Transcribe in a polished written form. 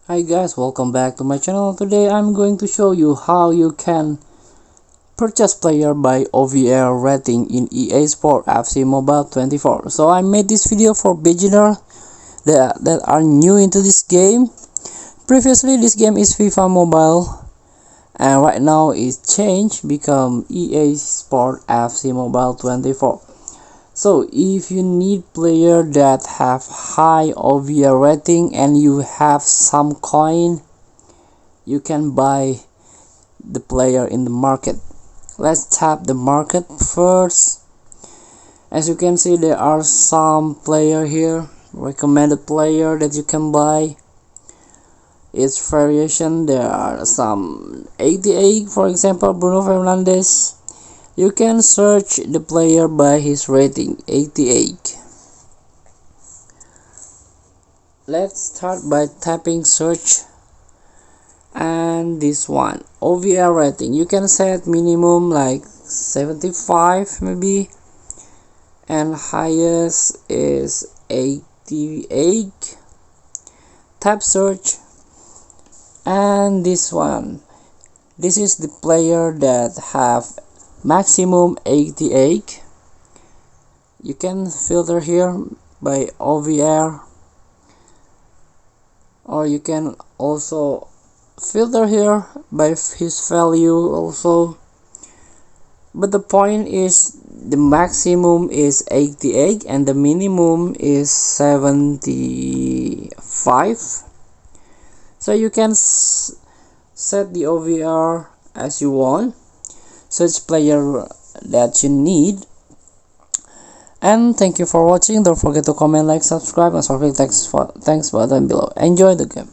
Hi guys, welcome back to my channel. Today I'm going to show you how you can purchase player by OVR rating in EA Sport FC Mobile 24. So I made this video for beginner that are new into this game. Previously this game is FIFA Mobile, and right now it's changed become EA Sport FC Mobile 24. So if you need player that have high OVR rating and you have some coin, you can buy the player in the market. Let's tap the market first. As you can see, there are some player here, recommended player that you can buy. Its variation, there are some 88, for example Bruno Fernandes. You can search the player by his rating 88. Let's start by tapping search, and this one OVR rating, you can set minimum like 75 maybe, and highest is 88. Tap search, and this one, this is the player that have maximum 88. You can filter here by OVR, or you can also filter here by his value also, but the point is the maximum is 88 and the minimum is 75. So you can set the OVR as you want, search player that you need. And thank you for watching. Don't forget to comment, like, subscribe, and click thanks button below. Enjoy the game.